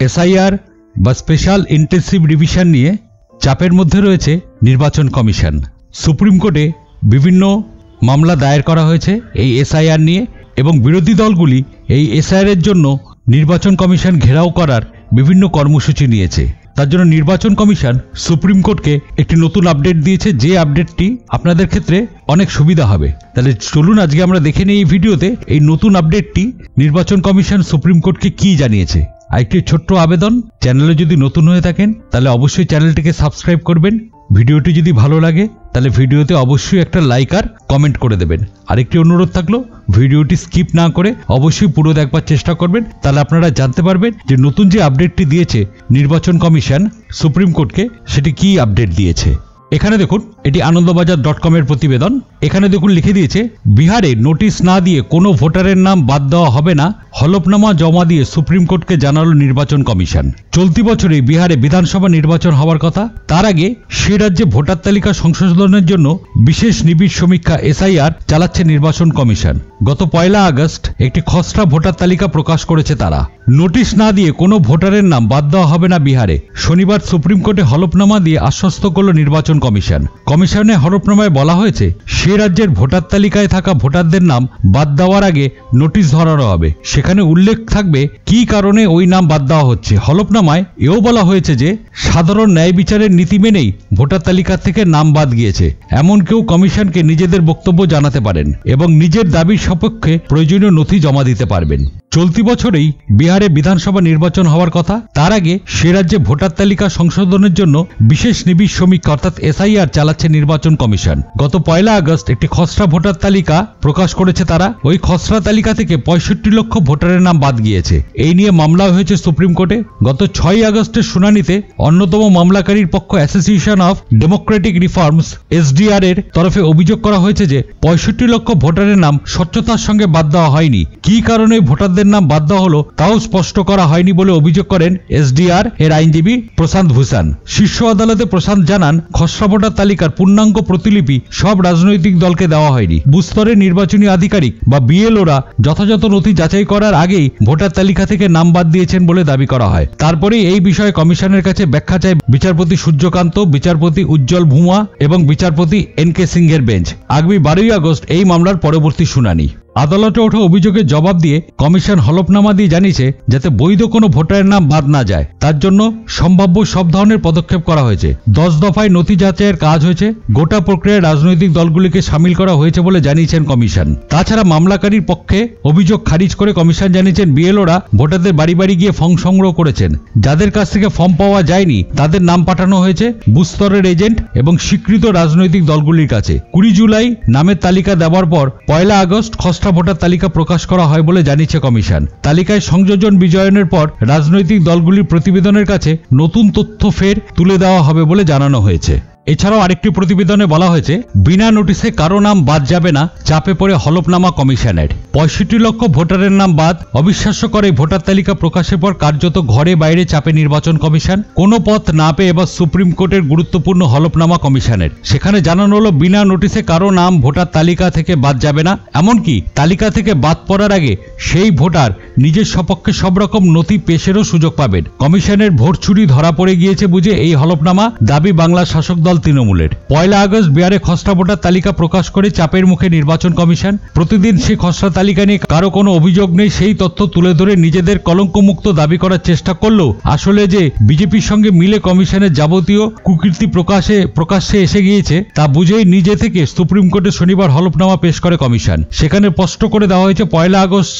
SIR বা special intensive revision নিয়ে চাপের মধ্যে রয়েছে নির্বাচন কমিশন। সুপ্রিম কোর্টে বিভিন্ন মামলা দায়ের করা হয়েছে এই এসআইআর নিয়ে, এবং বিরোধী দলগুলি এই এসআইআর জন্য নির্বাচন কমিশন ঘেরাও করার বিভিন্ন কর্মসূচি নিয়েছে। তার জন্য নির্বাচন কমিশন সুপ্রিম কোর্টকে একটি নতুন আপডেট দিয়েছে, যে আপডেটটি আপনাদের ক্ষেত্রে অনেক সুবিধা হবে। তাহলে চলুন আজকে আমরা দেখে নিই এই ভিডিওতে এই নতুন আপডেটটি নির্বাচন কমিশন সুপ্রিম কোর্টকে কি জানিয়েছে। আরেকটি ছোট্ট আবেদন, চ্যানেলে যদি নতুন হয়ে থাকেন তাহলে অবশ্যই চ্যানেলটিকে সাবস্ক্রাইব করবেন। ভিডিওটি যদি ভালো লাগে তাহলে ভিডিওতে অবশ্যই একটা লাইক আর কমেন্ট করে দেবেন। আরেকটি অনুরোধ থাকলো, ভিডিওটি স্কিপ না করে অবশ্যই পুরো দেখবার চেষ্টা করবেন, তাহলে আপনারা জানতে পারবেন যে নতুন যে আপডেটটি দিয়েছে নির্বাচন কমিশন সুপ্রিম কোর্টকে সেটি কি আপডেট দিয়েছে। এখানে দেখুন, এটি আনন্দবাজার.com এর প্রতিবেদন। এখানে দেখুন লিখে দিয়েছে, বিহারে নোটিশ না দিয়ে কোনো ভোটারের নাম বাদ দেওয়া হবে না, হলফনামা জমা দিয়ে সুপ্রিম কোর্টকে জানালো নির্বাচন কমিশন। চলতি বছরে বিহারে বিধানসভা নির্বাচন হওয়ার কথা, তার আগে সে রাজ্যে ভোটার তালিকা সংশোধনের জন্য বিশেষ নিবিড় সমীক্ষা এসআইআর চালাচ্ছে নির্বাচন কমিশন। গত 1 আগস্ট একটি খসড়া ভোটার তালিকা প্রকাশ করেছে তারা। নোটিশ না দিয়ে কোনো ভোটারের নাম বাদ দেওয়া হবে না বিহারে। শনিবার সুপ্রিম কোর্টে হলফনামা দিয়ে আশ্বস্ত করল নির্বাচন কমিশন। কমিশনের হলফনামায় বলা হয়েছে, সে রাজ্যের ভোটার তালিকায় থাকা ভোটারদের নাম বাদ দেওয়ার আগে নোটিশ ধরানো হবে। সেখানে উল্লেখ থাকবে কি কারণে ওই নাম বাদ দেওয়া হচ্ছে। হলফনামায় এও বলা হয়েছে যে সাধারণ ন্যায় বিচারের নীতি মেনেই ভোটার তালিকা থেকে নাম বাদ গিয়েছে। এমন কেউ কমিশনকে নিজেদের বক্তব্য জানাতে পারেন এবং নিজের দাবির সপক্ষে প্রয়োজনীয় নথি জমা দিতে পারবেন। চলতি বছরেই বিহারে বিধানসভা নির্বাচন হওয়ার কথা, তার আগে সে রাজ্যে ভোটার তালিকা সংশোধনের জন্য বিশেষ নিবিড় সমীক্ষা অর্থাৎ এসআইআর চালাচ্ছে নির্বাচন কমিশন। গত 1 আগস্ট একটি খসড়া ভোটার তালিকা প্রকাশ করেছে তারা। ওই খসড়া তালিকা থেকে 65 লক্ষ ভোটারের নাম বাদ গিয়েছে। এই নিয়ে মামলা হয়েছে সুপ্রিম কোর্টে। গত 6 আগস্টের শুনানিতে অন্যতম মামলাকারীর পক্ষ association of Democratic reforms SDR এর তরফে অভিযোগ করা হয়েছে যে 65 লক্ষ ভোটারের নাম স্বচ্ছতার সঙ্গে বাদ দেওয়া হয়নি। কি কারণে ভোটারদের নাম বাদ দেওয়া হলো তাও স্পষ্ট করা হয়নি বলে অভিযোগ করেন এসডিআর এর আইনজীবী প্রশান্ত ভূষণ। শীর্ষ আদালতে প্রশান্ত জানান, খসড়া ভোটার তালিকার পূর্ণাঙ্গ প্রতিলিপি সব রাজনৈতিক দলকে দেওয়া হয়নি। বুথ স্তরের নির্বাচনী আধিকারিক বা বিএলওরা যথাযথ নথি যাচাই করার আগেই ভোটার তালিকা থেকে নাম বাদ দিয়েছেন বলে দাবি করা হয়। তারপরেই এই বিষয়ে কমিশনের কাছে ব্যাখ্যা চায় বিচারপতি সূর্যকান্ত, বিচারপতি উজ্জ্বল ভুঁয়া এবং বিচারপতি এনকে সিংহের বেঞ্চ। আগামী 12 আগস্ট এই মামলার পরবর্তী শুনানি। আদালতে ওঠা অভিযোগের জবাব দিয়ে কমিশন হলফনামা দিয়ে জানিয়েছে, যাতে বৈধ কোনো ভোটারের নাম বাদ না যায় তার জন্য সম্ভাব্য সব ধরনের পদক্ষেপ করা হয়েছে। 10 দফায় নথি যাচাইয়ের কাজ হয়েছে। গোটা প্রক্রিয়ায় রাজনৈতিক দলগুলিকে সামিল করা হয়েছে বলে জানিয়েছেন কমিশন। তাছাড়া মামলাকারীর পক্ষে অভিযোগ খারিজ করে কমিশন জানিয়েছেন, বিএলওরা ভোটারদের বাড়ি বাড়ি গিয়ে ফর্ম সংগ্রহ করেছেন। যাদের কাছ থেকে ফর্ম পাওয়া যায়নি তাদের নাম পাঠানো হয়েছে বুথ স্তরের এজেন্ট এবং স্বীকৃত রাজনৈতিক দলগুলির কাছে। 20 জুলাই নামের তালিকা দেওয়ার পর 1 আগস্ট ভোটার তালিকা প্রকাশ করা হয় বলে জানিয়েছে কমিশন। তালিকায় সংযোজন বিজয়নের পর রাজনৈতিক দলগুলির প্রতিবেদনের কাছে নতুন তথ্য ফের তুলে দেওয়া হবে বলে জানানো হয়েছে। এছাড়াও আরেকটি প্রতিবেদনে বলা হয়েছে, বিনা নোটিশে কারো নাম বাদ যাবে না, চাপে পড়ে হলফনামা কমিশনের। 65 লক্ষ ভোটারের নাম বাদ। অবিশ্বাস্যকর এই ভোটার তালিকা প্রকাশের পর কার্যত ঘরে বাইরে চাপে নির্বাচন কমিশন। কোনো পথ না পেয়ে এবার সুপ্রিম কোর্টের গুরুত্বপূর্ণ হলফনামা কমিশনের। সেখানে জানানো হলো, বিনা নোটিশে কারো নাম ভোটার তালিকা থেকে বাদ যাবে না। এমনকি তালিকা থেকে বাদ পড়ার আগে সেই ভোটার নিজের সপক্ষে সব রকম নথি পেশেরও সুযোগ পাবেন। কমিশনের ভোট চুরি ধরা পড়ে গিয়েছে বুঝে এই হলফনামা, দাবি বাংলা শাসক দল তৃণমূলের। 1 আগস্ট বিহারে খসড়া ভোটার তালিকা প্রকাশ করে চাপের মুখে নির্বাচন কমিশন। প্রতিদিন সেই খসড়া তালিকা নিয়ে কারো কোনো অভিযোগ নেই সেই তথ্য তুলে ধরে নিজেদের কলঙ্কমুক্ত দাবি করার চেষ্টা করলেও আসলে যে বিজেপির সঙ্গে মিলে কমিশনের যাবতীয় কুকীর্তি প্রকাশ্যে এসে গিয়েছে তা বুঝেই নিজে থেকে সুপ্রিম কোর্টে শনিবার হলফনামা পেশ করে কমিশন। সেখানে স্পষ্ট করে দেওয়া হয়েছে, 1 আগস্ট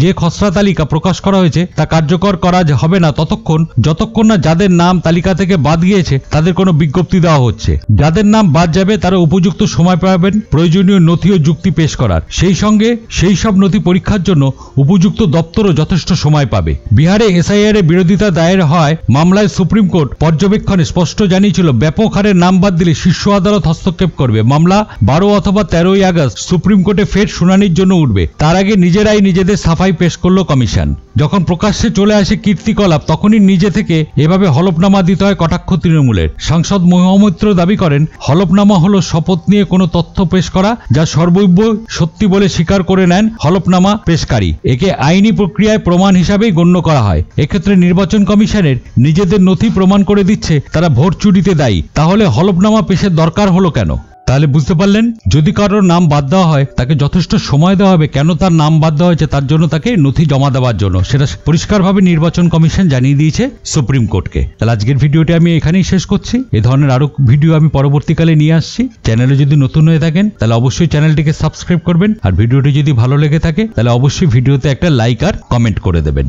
যে খসড়া তালিকা প্রকাশ করা হয়েছে তা কার্যকর করা হবে না যতক্ষণ না যাদের নাম তালিকা থেকে বাদ গিয়েছে তাদের কোনো বিজ্ঞপ্তি দেওয়া হচ্ছে। যাদের নাম বাদ যাবে তারা উপযুক্ত সময় পাবেন প্রয়োজনীয় নথি ও যুক্তি পেশ করার। সেই সঙ্গে সেই সব নথি পরীক্ষার জন্য উপযুক্ত দপ্তরও যথেষ্ট সময় পাবে। বিহারে এসআইআর এর বিরোধিতা দায়ের হয় মামলায় সুপ্রিম কোর্ট পর্যবেক্ষণে স্পষ্ট জানিয়েছিল, ব্যাপক হারে নাম বাদ দিলে শীর্ষ আদালত হস্তক্ষেপ করবে। মামলা 12 অথবা 13 আগস্ট সুপ্রিম কোর্টে ফের শুনানির জন্য উঠবে। তার আগে নিজেরাই নিজেদের সাফাই পেশ করল কমিশন। যখন প্রকাশ্যে চলে আসে কীর্তিকলাপ তখনই নিজে থেকে এভাবে হলফনামা দিতে হয় কটাক্ষ তৃণমূলের। সাংসদ মহম্মদ মিত্র দাবি করেন, হলফনামা হলো শপথ নিয়ে কোনো তথ্য পেশ করা যা সর্বৈব সত্যি বলে স্বীকার করে নেন হলফনামা পেশকারী। একে আইনি প্রক্রিয়ায় প্রমাণ হিসাবেই গণ্য করা হয়। এক্ষেত্রে নির্বাচন কমিশনের নিজেদের নথি প্রমাণ করে দিচ্ছে তারা ভোট চুরিতে দায়ী। তাহলে হলফনামা পেশের দরকার হলো কেন? তাহলে বুঝতে পারলেন, যদি কারোর নাম বাদ দেওয়া হয় তাকে যথেষ্ট সময় দেওয়া হবে কেন তার নাম বাদ দেওয়া হয়েছে, তার জন্য তাকে নথি জমা দেওয়ার জন্য। সেটা পরিষ্কারভাবে নির্বাচন কমিশন জানিয়ে দিয়েছে সুপ্রিম কোর্টকে। তাহলে আজকের ভিডিওটি আমি এখানেই শেষ করছি। এ ধরনের আরো ভিডিও আমি পরবর্তীকালে নিয়ে আসছি। চ্যানেলে যদি নতুন হয়ে থাকেন তাহলে অবশ্যই চ্যানেলটিকে সাবস্ক্রাইব করবেন, আর ভিডিওটি যদি ভালো লেগে থাকে তাহলে অবশ্যই ভিডিওতে একটা লাইক আর কমেন্ট করে দেবেন।